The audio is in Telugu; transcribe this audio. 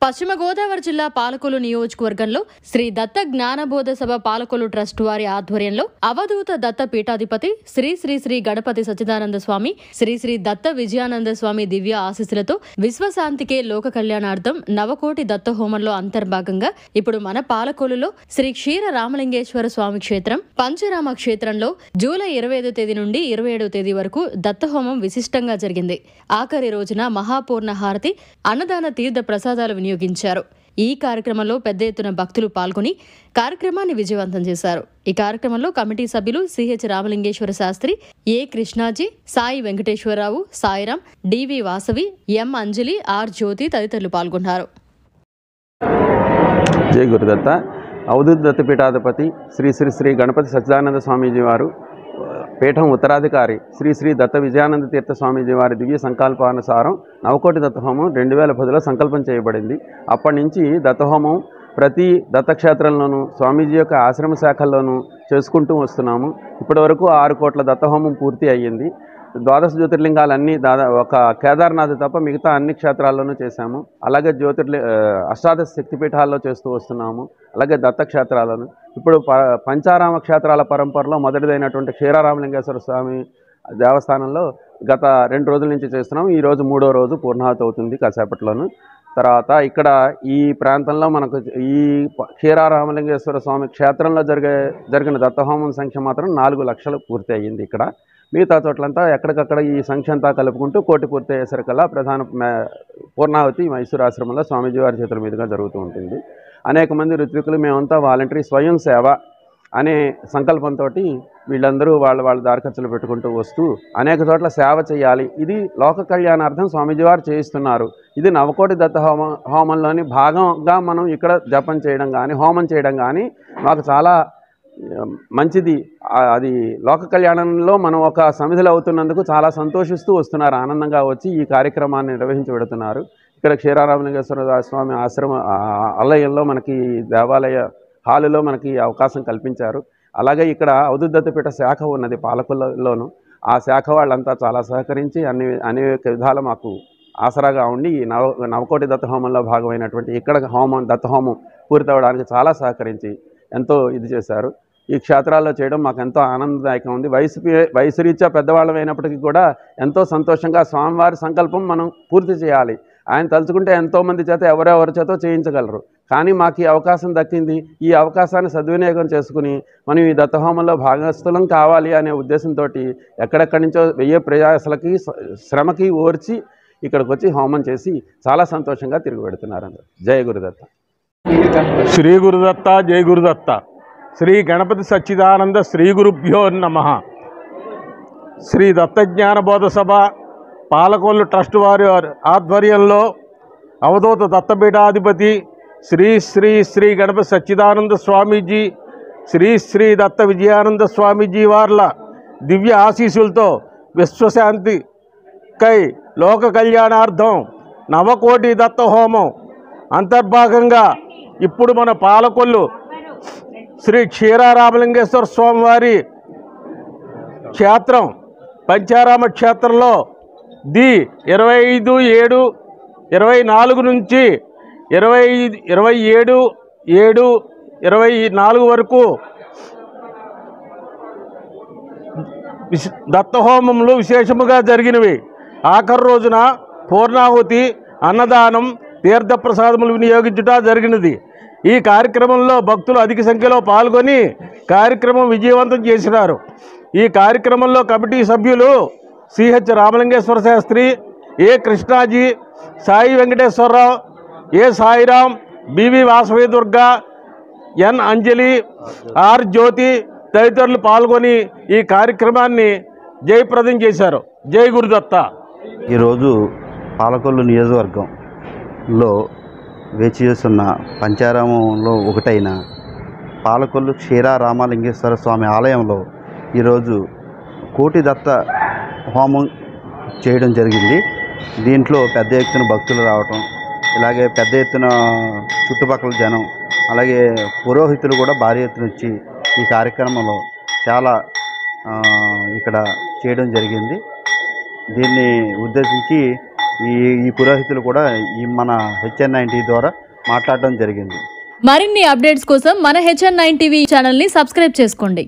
పశ్చిమ గోదావరి జిల్లా పాలకొల్లు నియోజకవర్గంలో శ్రీ దత్త జ్ఞానబోధ సభ పాలకొల్లు ట్రస్ట్ వారి ఆధ్వర్యంలో అవధూత దత్త పీఠాధిపతి శ్రీ శ్రీ శ్రీ గణపతి సచ్చిదానంద స్వామి శ్రీ శ్రీ దత్త విజయానంద స్వామి దివ్య ఆశీస్సులతో విశ్వశాంతికే లోక కళ్యాణార్థం నవకోటి దత్త హోమంలో అంతర్భాగంగా ఇప్పుడు మన పాలకొల్లులో శ్రీ క్షీర రామలింగేశ్వర స్వామి క్షేత్రం పంచరామ క్షేత్రంలో జూలై 25వ తేదీ నుండి 27వ తేదీ వరకు దత్తహోమం విశిష్టంగా జరిగింది. ఆఖరి రోజున మహాపూర్ణ హారతి అన్నదాన తీర్థ ప్రసాదాలు వినియోగించారు. ఈ కార్యక్రమంలో పెద్ద ఎత్తున భక్తులు పాల్గొని కార్యక్రమాన్ని విజయవంతం చేశారు. ఈ కార్యక్రమంలో కమిటీ సభ్యులు CH Ramalingeswara Sastri, A Krishnaji, Sai Venkateswararao, Sairam, DV Vasavi, M Anjali, R Jyothi తదితరులు పాల్గొన్నారు. జై గురుదత్త. అవధూత దత్తపీఠాధిపతి శ్రీ శ్రీ శ్రీ గణపతి సచ్చిదానంద స్వామీజీ వారు పీఠం ఉత్తరాధికారి శ్రీ శ్రీ దత్త విజయానంద తీర్థ స్వామీజీ వారి దివ్య సంకల్పానుసారం నవకోటి దత్తహోమం 2010లో సంకల్పం చేయబడింది. అప్పటి నుంచి దత్తహోమం ప్రతి దత్తక్షేత్రంలోనూ స్వామీజీ యొక్క ఆశ్రమ శాఖల్లోనూ చేసుకుంటూ వస్తున్నాము. ఇప్పటి వరకు 6 కోట్ల దత్తహోమం పూర్తి అయ్యింది. ద్వాదశ జ్యోతిర్లింగాలన్నీ ఒక కేదార్నాథ్ తప్ప మిగతా అన్ని క్షేత్రాల్లోనూ చేశాము. అలాగే అష్టాదశ శక్తిపీఠాల్లో చేస్తూ వస్తున్నాము. అలాగే దత్తక్షేత్రాలను ఇప్పుడు పంచారామ క్షేత్రాల పరంపరలో మొదటిదైనటువంటి క్షీరరామలింగేశ్వర స్వామి దేవస్థానంలో గత 2 రోజుల నుంచి చేస్తున్నాము. ఈరోజు 3వ రోజు పూర్ణాహుతి అవుతుంది కాసేపట్లోను. తర్వాత ఇక్కడ ఈ ప్రాంతంలో మనకు ఈ క్షీరరామలింగేశ్వర స్వామి క్షేత్రంలో జరిగిన దత్తహోమం సంఖ్య మాత్రం 4 లక్షలు పూర్తి అయ్యింది. ఇక్కడ మిగతా చోట్లంతా ఎక్కడికక్కడ ఈ సంఖ్య అంతా కలుపుకుంటూ కోటి పూర్తి అయ్యేసరికల్లా ప్రధాన పూర్ణాహుతి మైసూరు ఆశ్రమంలో స్వామీజీ వారి చేతుల మీదుగా జరుగుతూ ఉంటుంది. అనేక మంది ఋత్వికులు మేమంతా వాలంటరీ స్వయం సేవ అనే సంకల్పంతో వీళ్ళందరూ వాళ్ళ దారి ఖర్చులు పెట్టుకుంటూ వస్తూ అనేక చోట్ల సేవ చేయాలి. ఇది లోక కళ్యాణార్థం స్వామీజీ వారు చేయిస్తున్నారు. ఇది నవకోటి దత్త హోమంలోని భాగంగా మనం ఇక్కడ జపం చేయడం కానీ హోమం చేయడం కానీ మాకు చాలా మంచిది. అది లోక కళ్యాణంలో మనం ఒక సమిధులు అవుతున్నందుకు చాలా సంతోషిస్తూ వస్తున్నారు. ఆనందంగా వచ్చి ఈ కార్యక్రమాన్ని నిర్వహించి పెడుతున్నారు. ఇక్కడ క్షీరరామలింగేశ్వర స్వామి ఆశ్రమ ఆలయంలో మనకి దేవాలయ హాలులో మనకి అవకాశం కల్పించారు. అలాగే ఇక్కడ అవధూత దత్తపీఠ శాఖ ఉన్నది పాలకొల్లులోను. ఆ శాఖ వాళ్ళంతా చాలా సహకరించి అనేక విధాలు మాకు ఆసరాగా ఉండి ఈ నవకోటి దత్త హోమంలో భాగమైనటువంటి ఇక్కడ దత్తహోమం పూర్తవడానికి చాలా సహకరించి ఎంతో ఇది చేశారు. ఈ క్షేత్రాల్లో చేయడం మాకు ఎంతో ఆనందదాయకం ఉంది. వయసు రీత్యా పెద్దవాళ్ళం అయినప్పటికీ కూడా ఎంతో సంతోషంగా స్వామివారి సంకల్పం మనం పూర్తి చేయాలి. ఆయన తలుచుకుంటే ఎంతోమంది చేత ఎవరెవరి చేతో చేయించగలరు. కానీ మాకు ఈ అవకాశం దక్కింది. ఈ అవకాశాన్ని సద్వినియోగం చేసుకుని మనం ఈ దత్తహోమంలో భాగస్థులం కావాలి అనే ఉద్దేశంతో ఎక్కడెక్కడి నుంచో వెయ్యి ప్రయాసలకి శ్రమకి ఓర్చి ఇక్కడికి వచ్చి హోమం చేసి చాలా సంతోషంగా తిరిగి పెడుతున్నారు. జయ గురుదత్త. శ్రీ గురుదత్త. జై గురుదత్త. శ్రీ గణపతి సచ్చిదానంద శ్రీ గురుభ్యో నమః. శ్రీ దత్త జ్ఞానబోధ సభ పాలకొల్లు ట్రస్ట్ వారి ఆధ్వర్యంలో అవధూత దత్తపీఠాధిపతి శ్రీ శ్రీ శ్రీ గణపతి సచ్చిదానంద స్వామీజీ శ్రీ శ్రీ దత్త విజయానంద స్వామీజీ వార్ల దివ్య ఆశీస్సులతో విశ్వశాంతికై లోక కళ్యాణార్థం నవకోటి దత్త హోమం అంతర్భాగంగా ఇప్పుడు మన పాలకొల్లు శ్రీ క్షీరరామలింగేశ్వర స్వామివారి క్షేత్రం పంచారామ క్షేత్రంలో 25/7/24 నుంచి 27/7/24 వరకు దత్తహోమములు విశేషముగా జరిగినవి. ఆఖరి రోజున పూర్ణాహుతి, అన్నదానం, తీర్థప్రసాదములు వినియోగించుట జరిగినది. ఈ కార్యక్రమంలో భక్తులు అధిక సంఖ్యలో పాల్గొని కార్యక్రమం విజయవంతం చేసినారు. ఈ కార్యక్రమంలో కమిటీ సభ్యులు CH Ramalingeswara Sastri, A Krishnaji, Sai Venkateswararao, A Sairam, BV Vasavi Durga, N Anjali, R Jyothi తదితరులు పాల్గొని ఈ కార్యక్రమాన్ని జయప్రదం చేశారు. జై గురుదత్త. ఈరోజు పాలకొల్లు నియోజకవర్గంలో వేచి చేస్తున్న పంచారామంలో ఒకటైన పాలకొల్లు క్షీరరామలింగేశ్వర స్వామి ఆలయంలో ఈరోజు కోటి దత్త హోమం చేయడం జరిగింది. దీంట్లో పెద్ద ఎత్తున భక్తులు రావటం, ఇలాగే పెద్ద ఎత్తున చుట్టుపక్కల జనం, అలాగే పురోహితులు కూడా భారీ ఎత్తున వచ్చి ఈ కార్యక్రమంలో చాలా ఇక్కడ చేయడం జరిగింది. దీన్ని ఉద్దేశించి ఈ పురోహితులు కూడా మన HN9 ద్వారా మాట్లాడడం జరిగింది. మరిన్ని అప్డేట్స్ కోసం మన HN9 టీవీ ఛానల్ని సబ్స్క్రైబ్ చేసుకోండి.